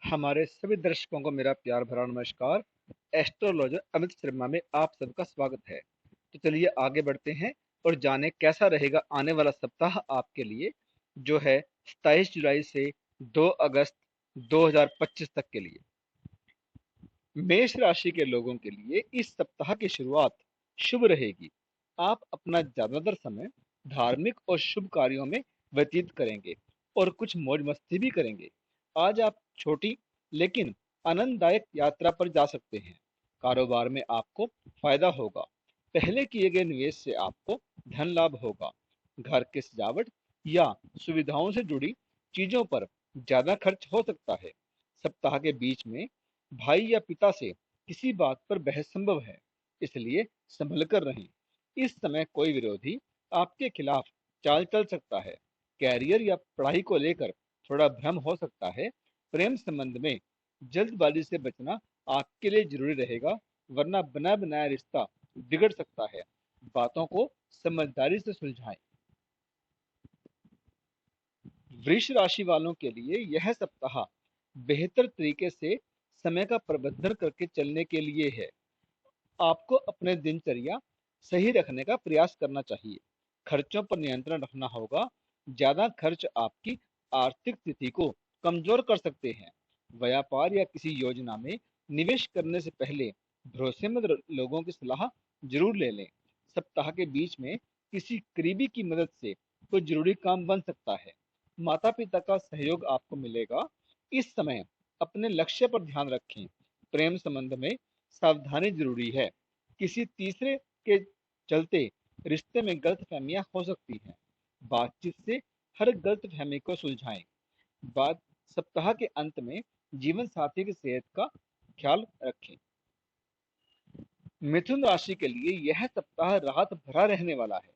हमारे सभी दर्शकों को मेरा प्यार भरा नमस्कार। एस्ट्रोलॉजर अमित शर्मा में आप सबका स्वागत है। तो चलिए आगे बढ़ते हैं और जाने कैसा रहेगा आने वाला सप्ताह आपके लिए, जो है 27 जुलाई से 2 अगस्त 2025 तक के लिए। मेष राशि के लोगों के लिए इस सप्ताह की शुरुआत शुभ रहेगी। आप अपना ज्यादातर समय धार्मिक और शुभ कार्यों में व्यतीत करेंगे और कुछ मौज मस्ती भी करेंगे। आज आप छोटी लेकिन आनंददायक यात्रा पर जा सकते हैं। कारोबार में आपको फायदा होगा। पहले किए गए निवेश से आपको धन लाभ होगा। घर की सजावट या सुविधाओं से जुड़ी चीजों पर ज्यादा खर्च हो सकता है। सप्ताह के बीच में भाई या पिता से किसी बात पर बहस संभव है, इसलिए संभल कर रहें। इस समय कोई विरोधी आपके खिलाफ चाल चल सकता है। कैरियर या पढ़ाई को लेकर थोड़ा भ्रम हो सकता है। प्रेम संबंध में जल्दबाजी से बचना आपके लिए जरूरी रहेगा, वरना बना बनाया रिश्ता बिगड़ सकता है। बातों को समझदारी से सुलझाएं। वृष राशि वालों के लिए यह सप्ताह बेहतर तरीके से समय का प्रबंधन करके चलने के लिए है। आपको अपने दिनचर्या सही रखने का प्रयास करना चाहिए। खर्चों पर नियंत्रण रखना होगा। ज्यादा खर्च आपकी आर्थिक स्थिति को कमजोर कर सकते हैं। व्यापार या किसी योजना में निवेश करने से पहले भरोसेमंद लोगों की सलाह जरूर ले लें। सप्ताह के बीच में किसी करीबी की मदद से कोई जरूरी काम बन सकता है। माता पिता का सहयोग आपको मिलेगा। इस समय अपने लक्ष्य पर ध्यान रखें। प्रेम संबंध में सावधानी जरूरी है। किसी तीसरे के चलते रिश्ते में गलतफहमियां हो सकती हैं। बातचीत से हर गलतफहमी को सुलझाएं। बात सप्ताह के अंत में जीवन साथी की सेहत का ख्याल रखें। मिथुन राशि के लिए यह सप्ताह राहत भरा रहने वाला है।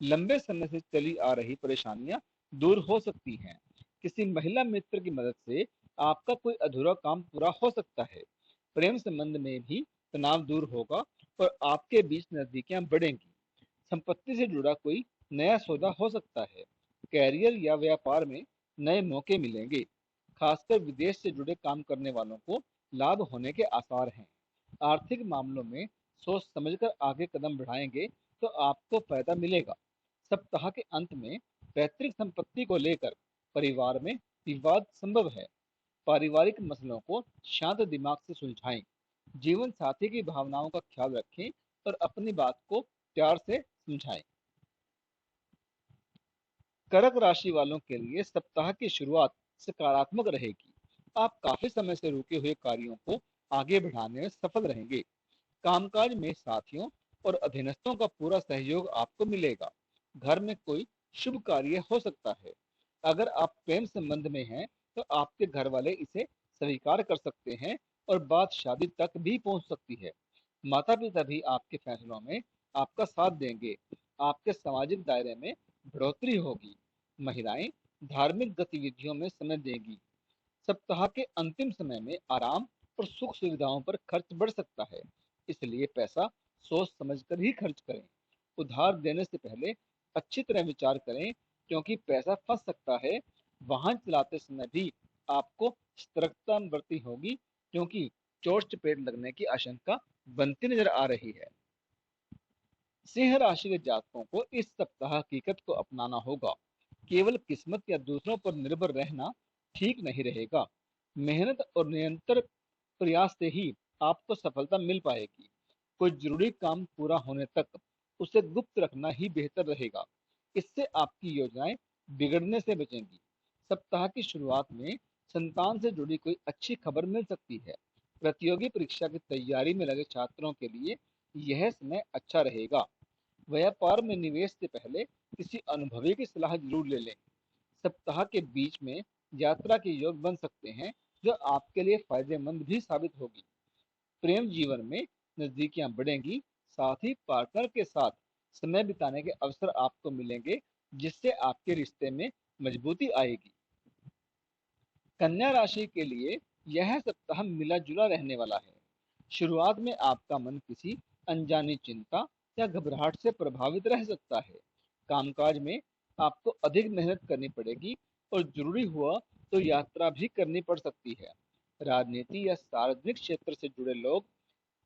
लंबे समय से चली आ रही परेशानियां दूर हो सकती हैं। किसी महिला मित्र की मदद से आपका कोई अधूरा काम पूरा हो सकता है। प्रेम संबंध में भी तनाव दूर होगा और आपके बीच नजदीकियां बढ़ेंगी। संपत्ति से जुड़ा कोई नया सौदा हो सकता है। कैरियर या व्यापार में नए मौके मिलेंगे। खासकर विदेश से जुड़े काम करने वालों को लाभ होने के आसार हैं। आर्थिक मामलों में सोच समझकर आगे कदम बढ़ाएंगे तो आपको फायदा मिलेगा। सप्ताह के अंत में पैतृक संपत्ति को लेकर परिवार में विवाद संभव है। पारिवारिक मसलों को शांत दिमाग से सुलझाएं। जीवन साथी की भावनाओं का ख्याल रखें और अपनी बात को प्यार से समझाएं। कर्क राशि वालों के लिए सप्ताह की शुरुआत सकारात्मक रहेगी। आप काफी समय से रुके हुए कार्यों को आगे बढ़ाने में सफल रहेंगे। कामकाज में साथियों और अधीनस्थों का पूरा सहयोग आपको मिलेगा। घर में कोई शुभ कार्य हो सकता है। अगर आप प्रेम संबंध में हैं तो आपके घर वाले इसे स्वीकार कर सकते हैं और बात शादी तक भी पहुंच सकती है। माता पिता भी आपके फैसलों में आपका साथ देंगे। आपके सामाजिक दायरे में बढ़ोतरी होगी। महिलाएं धार्मिक गतिविधियों में समय देंगी। सप्ताह के अंतिम समय में आराम और सुख सुविधाओं पर खर्च बढ़ सकता है, इसलिए पैसा सोच समझकर ही खर्च करें। उधार देने से पहले अच्छी तरह विचार करें, क्योंकि पैसा फंस सकता है। वाहन चलाते समय भी आपको सतर्कता बरतनी होगी, क्योंकि चोट चपेट लगने की आशंका बनती नजर आ रही है। सिंह राशि के जातकों को इस सप्ताह हकीकत को अपनाना होगा। केवल किस्मत या दूसरों पर निर्भर रहना ठीक नहीं रहेगा। मेहनत और निरंतर प्रयास से ही आपको सफलता मिल पाएगी। कोई जरूरी काम पूरा होने तक उसे गुप्त रखना ही बेहतर रहेगा। इससे आपकी योजनाएं बिगड़ने से बचेंगी। सप्ताह की शुरुआत में संतान से जुड़ी कोई अच्छी खबर मिल सकती है। प्रतियोगी परीक्षा की तैयारी में लगे छात्रों के लिए यह समय अच्छा रहेगा। व्यापार में निवेश से पहले किसी अनुभवी की सलाह जरूर ले लें। सप्ताह के बीच में यात्रा के योग बन सकते हैं, जो आपके लिए फायदेमंद भी साबित होगी। प्रेम जीवन में नजदीकियां बढ़ेंगी। साथ ही पार्टनर के साथ समय बिताने के अवसर आपको मिलेंगे, जिससे आपके रिश्ते में मजबूती आएगी। कन्या राशि के लिए यह सप्ताह मिला जुला रहने वाला है। शुरुआत में आपका मन किसी अनजानी चिंता या घबराहट से प्रभावित रह सकता है। कामकाज में आपको अधिक मेहनत करनी पड़ेगी और जरूरी हुआ तो यात्रा भी करनी पड़ सकती है। राजनीति या सार्वजनिक क्षेत्र से जुड़े लोग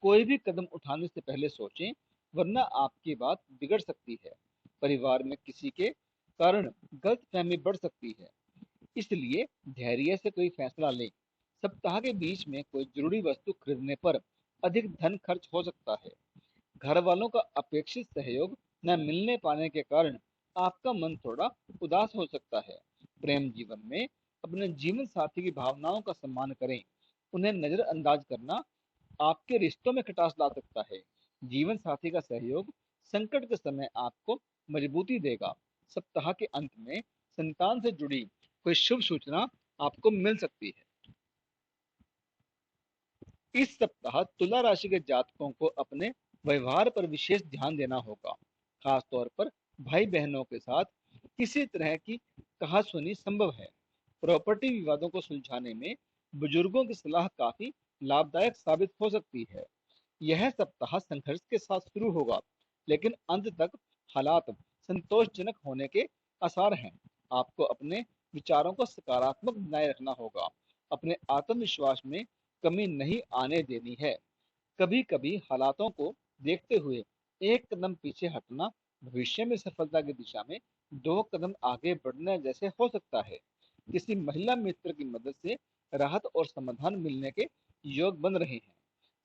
कोई भी कदम उठाने से पहले सोचें, वरना आपकी बात बिगड़ सकती है। परिवार में किसी के कारण गलतफहमी बढ़ सकती है, इसलिए धैर्य से कोई फैसला लें। सप्ताह के बीच में कोई जरूरी वस्तु खरीदने पर अधिक धन खर्च हो सकता है। घर वालों का अपेक्षित सहयोग न मिलने पाने के कारण आपका मन थोड़ा उदास हो सकता है। प्रेम जीवन में अपने जीवन साथी की भावनाओं का सम्मान करें। उन्हें नजरअंदाज करना आपके रिश्तों में खटास ला सकता है। जीवन साथी का सहयोग संकट के समय आपको मजबूती देगा। सप्ताह के अंत में संतान से जुड़ी कोई शुभ सूचना आपको मिल सकती है। इस सप्ताह तुला राशि के जातकों को अपने व्यवहार पर विशेष ध्यान देना होगा। खास तौर पर भाई बहनों के साथ किसी तरह की कहासुनी संभव है। प्रॉपर्टी विवादों को सुलझाने में बुजुर्गों की सलाह काफी लाभदायक साबित हो सकती है। यह सप्ताह संघर्ष के साथ शुरू होगा, लेकिन अंत तक हालात संतोषजनक होने के आसार हैं। आपको अपने विचारों को सकारात्मक बनाए रखना होगा। अपने आत्मविश्वास में कमी नहीं आने देनी है। कभी कभी हालातों को देखते हुए एक कदम पीछे हटना भविष्य में सफलता की दिशा में दो कदम आगे बढ़ने जैसे हो सकता है। किसी महिला मित्र की मदद से राहत और समाधान मिलने के योग बन रहे हैं।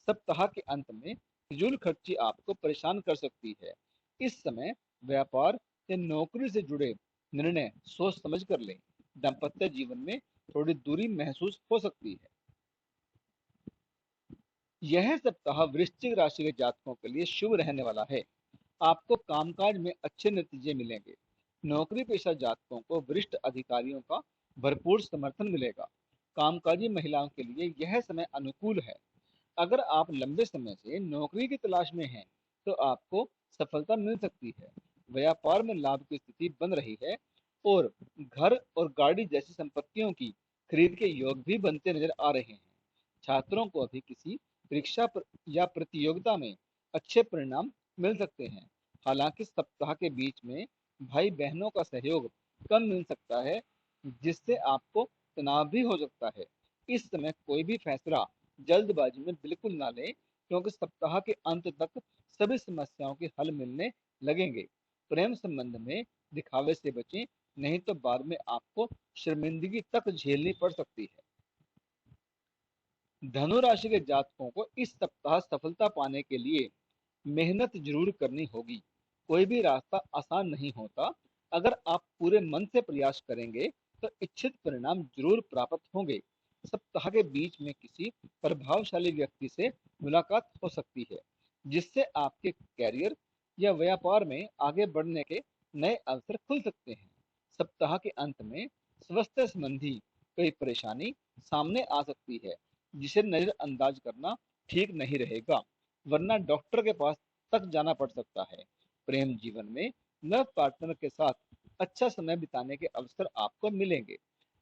सप्ताह के अंत में फिजूल खर्ची आपको परेशान कर सकती है। इस समय व्यापार या नौकरी से जुड़े निर्णय सोच समझ कर लें। दाम्पत्य जीवन में थोड़ी दूरी महसूस हो सकती है। यह सप्ताह वृश्चिक राशि के जातकों के लिए शुभ रहने वाला है। आपको कामकाज में अच्छे नतीजे मिलेंगे। नौकरी पेशा जातकों को वरिष्ठ अधिकारियों का भरपूर समर्थन मिलेगा। कामकाजी महिलाओं के लिए यह समय अनुकूल है। अगर आप लंबे समय से नौकरी की तलाश में हैं, तो आपको सफलता मिल सकती है। व्यापार में लाभ की स्थिति बन रही है और घर और गाड़ी जैसी संपत्तियों की खरीद के योग भी बनते नजर आ रहे हैं। छात्रों को अभी किसी या प्रतियोगिता में अच्छे परिणाम मिल सकते हैं। हालांकि सप्ताह के बीच में भाई बहनों का सहयोग कम मिल सकता है, जिससे आपको तनाव भी हो सकता है। इस समय कोई भी फैसला जल्दबाजी में बिल्कुल ना लें, क्योंकि सप्ताह के अंत तक सभी समस्याओं के हल मिलने लगेंगे। प्रेम संबंध में दिखावे से बचें, नहीं तो बाद में आपको शर्मिंदगी तक झेलनी पड़ सकती है। धनु राशि के जातकों को इस सप्ताह सफलता पाने के लिए मेहनत जरूर करनी होगी। कोई भी रास्ता आसान नहीं होता। अगर आप पूरे मन से प्रयास करेंगे, तो इच्छित परिणाम जरूर प्राप्त होंगे। सप्ताह के बीच में किसी प्रभावशाली व्यक्ति से मुलाकात हो सकती है, जिससे आपके कैरियर या व्यापार में आगे बढ़ने के नए अवसर खुल सकते हैं। सप्ताह के अंत में स्वास्थ्य संबंधी कोई परेशानी सामने आ सकती है, जिसे नजरअंदाज करना ठीक नहीं रहेगा, वरना डॉक्टर के पास तक जाना पड़ सकता है। प्रेम जीवन में नव पार्टनर के साथ अच्छा समय बिताने के अवसर आपको मिलेंगे।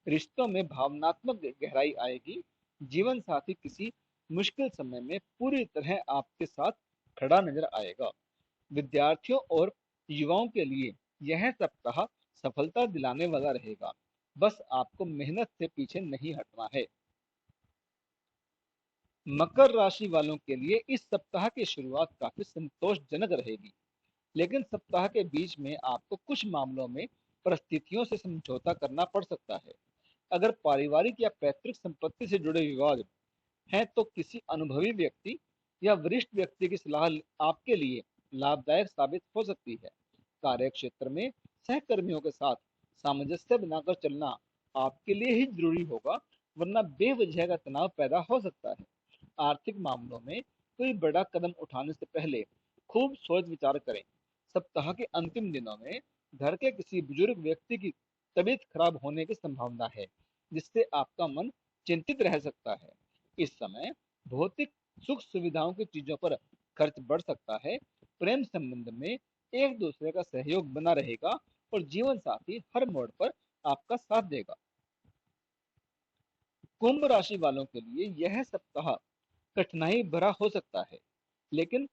रिश्तों में भावनात्मक गहराई आएगी। जीवन साथी किसी मुश्किल समय में पूरी तरह आपके साथ खड़ा नजर आएगा। विद्यार्थियों और युवाओं के लिए यह सप्ताह सफलता दिलाने वाला रहेगा। बस आपको मेहनत से पीछे नहीं हटना है। मकर राशि वालों के लिए इस सप्ताह की शुरुआत काफी संतोषजनक रहेगी, लेकिन सप्ताह के बीच में आपको कुछ मामलों में परिस्थितियों से समझौता करना पड़ सकता है। अगर पारिवारिक या पैतृक संपत्ति से जुड़े विवाद हैं, तो किसी अनुभवी व्यक्ति या वरिष्ठ व्यक्ति की सलाह आपके लिए लाभदायक साबित हो सकती है। कार्य क्षेत्र में सहकर्मियों के साथ सामंजस्य बनाकर चलना आपके लिए ही जरूरी होगा, वरना बेवजह का तनाव पैदा हो सकता है। आर्थिक मामलों में कोई बड़ा कदम उठाने से पहले खूब सोच विचार करें। सप्ताह के अंतिम दिनों में घर के किसी बुजुर्ग व्यक्ति की तबीयत खराब होने की संभावना है, जिससे आपका मन चिंतित रह सकता है। इस समय भौतिक सुख सुविधाओं की चीजों पर खर्च बढ़ सकता है। प्रेम संबंध में एक दूसरे का सहयोग बना रहेगा और जीवन साथी हर मोड़ पर आपका साथ देगा। कुंभ राशि वालों के लिए यह सप्ताह कठिनाई भरा हो सकता है, लेकिन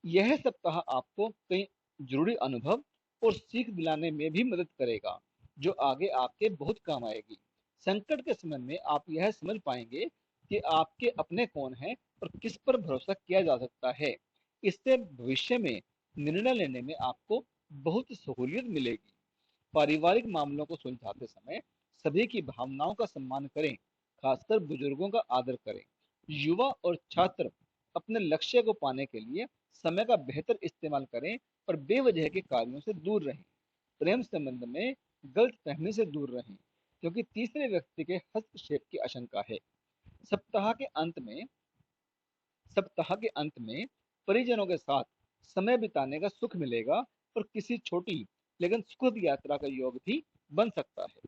यह सप्ताह आपको कई जरूरी अनुभव और सीख दिलाने में भी मदद करेगा, जो आगे आपके बहुत काम आएगी। संकट के समय में आप यह समझ पाएंगे कि आपके अपने कौन हैं और किस पर भरोसा किया जा सकता है। इससे भविष्य में निर्णय लेने में आपको बहुत सहूलियत मिलेगी। पारिवारिक मामलों को सुलझाते समय सभी की भावनाओं का सम्मान करें, खासकर बुजुर्गों का आदर करें। युवा और छात्र अपने लक्ष्य को पाने के लिए समय का बेहतर इस्तेमाल करें और बेवजह के कार्यों से दूर रहें। प्रेम संबंध में गलतफहमी से दूर रहें, क्योंकि तीसरे व्यक्ति के हस्तक्षेप की आशंका है। सप्ताह के अंत में सप्ताह के अंत में परिजनों के साथ समय बिताने का सुख मिलेगा और किसी छोटी लेकिन सुखद यात्रा का योग भी बन सकता है।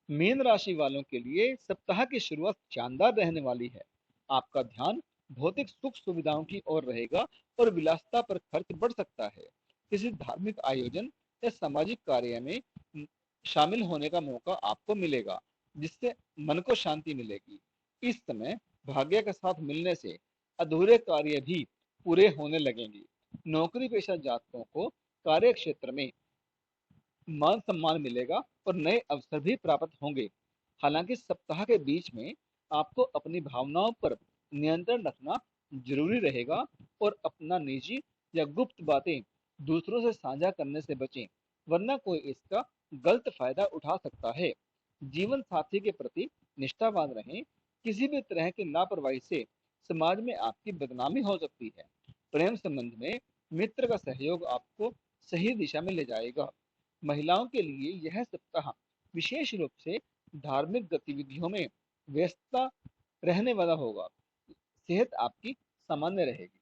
मीन राशि वालों के लिए सप्ताह की शुरुआत शानदार रहने वाली है। आपका ध्यान भौतिक सुख सुविधाओं की ओर रहेगा और विलासिता पर खर्च बढ़ सकता है। किसी धार्मिक आयोजन या सामाजिक कार्य में शामिल होने का मौका आपको मिलेगा, जिससे मन को शांति मिलेगी। इस समय भाग्य के साथ मिलने से अधूरे कार्य भी पूरे होने लगेंगे। नौकरी पेशा जातकों को कार्य क्षेत्र में मान सम्मान मिलेगा और नए अवसर भी प्राप्त होंगे। हालांकि सप्ताह के बीच में आपको अपनी भावनाओं पर नियंत्रण रखना जरूरी रहेगा और अपना निजी या गुप्त बातें दूसरों से साझा करने से बचें, वरना कोई इसका गलत फायदा उठा सकता है। जीवन साथी के प्रति निष्ठावान रहें। किसी भी तरह की लापरवाही से समाज में आपकी बदनामी हो सकती है। प्रेम संबंध में मित्र का सहयोग आपको सही दिशा में ले जाएगा। महिलाओं के लिए यह सप्ताह विशेष रूप से धार्मिक गतिविधियों में व्यस्तता रहने वाला होगा। सेहत आपकी सामान्य रहेगी।